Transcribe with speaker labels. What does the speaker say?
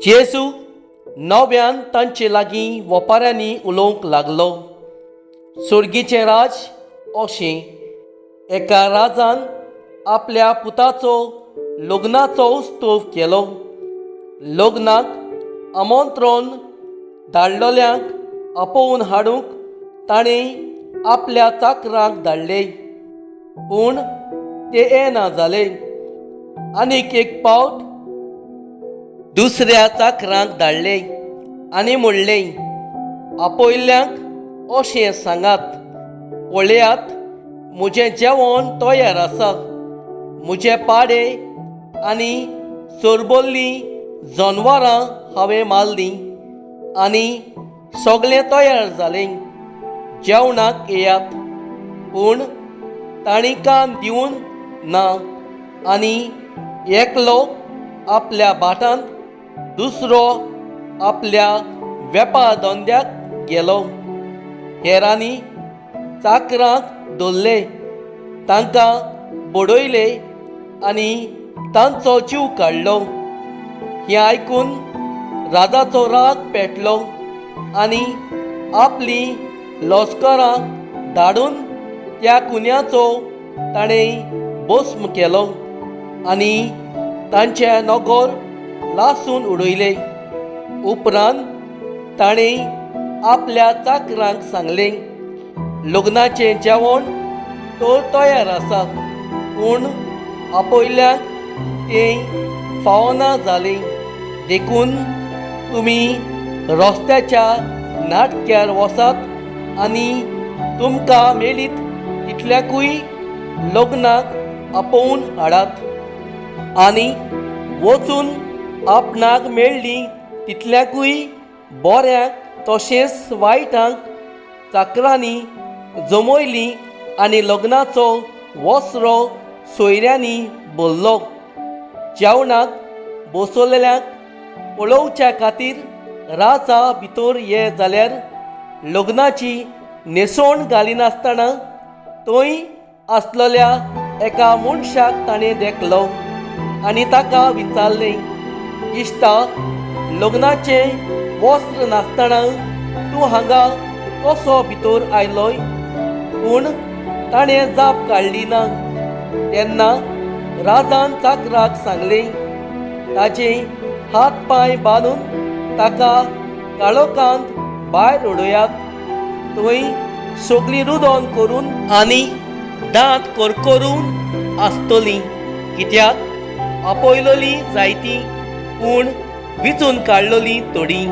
Speaker 1: जेजू नव्यान तांचे लागीं वपाऱ्यांनी उलोवंक लागलो। सुर्गीचें राज अशें एका राजान आपल्या पुताचो लग्नाचो उत्सव केलो। लग्नाक आमंत्रण धाडलोल्यांक आपोवन हाडूंक ताणें आपल्या चाकरांक धाडले, पूण ते येना जाले। आनीक एक पावट दुसऱ्या चाकरांक धाडले आनी म्हणलें, आपयल्ल्यांक अशें सांगात, पळयात म्हजें जेवण तयार आसा। म्हजे पाडे आनी सोरबल्लीं जनवरां हांवें मारलीं आनी सगळें तयार जालें, जेवणाक येयात। पूण तांणी कान दिवून ना आनी एकलो आपल्या भाटांत, दुसरो आपल्या वेपार धंद्याक गेलो। हेरांनी चाकरांक धरले, तांकां बडयले आनी तांचो जीव काडलो। हें आयकून राजाचो राग पेटलो आनी आपलीं लश्करां धाडून त्या कुन्याचो ताणें भस्म केलो आनी तांचें नगर लासून उडयलें। उपरांत ताणें आपल्या चाकरांक सांगलें, लग्नाचें जेवण तर तयार आसा, पूण आपयल्ल्यांक तें फावना जालें। देखून तुमी रस्त्याच्या नाटक्यार वचात आनी तुमकां मेळीत तितल्याकूय लग्नाक आपोवन हाडात। आनी वचून आपणाक मेळ्ळीं तितल्याकूय बऱ्यांक तशेंच वायटांक चाकरांनी जमयलीं आनी लग्नाचो वस्रो सोयऱ्यांनी भरलो। जेवणाक बसयल्ल्यांक पळोवच्या खातीर राजा भितर ये जाल्यार लग्नाची न्हेसोण घालिनासतना थंय आसलेल्या एका मनशाक ताणें देखलो आनी ताका विचारलें, इश्टा, लग्नाचें वस्त्र नासतना तूं हांगा कसो भितर आयलोय? पूण ताणें जाप काडली ना। तेन्ना राजान चाकराक सांगलें, ताचे हात पांय बांदून ताका काळोखांत भायर उडयात। थंय सगळीं रुदोन करून आनी दांत करकरून आसतलीं, कित्याक आपयलोलीं जायतीं, पूण विचून काडलोलीं थोडीं।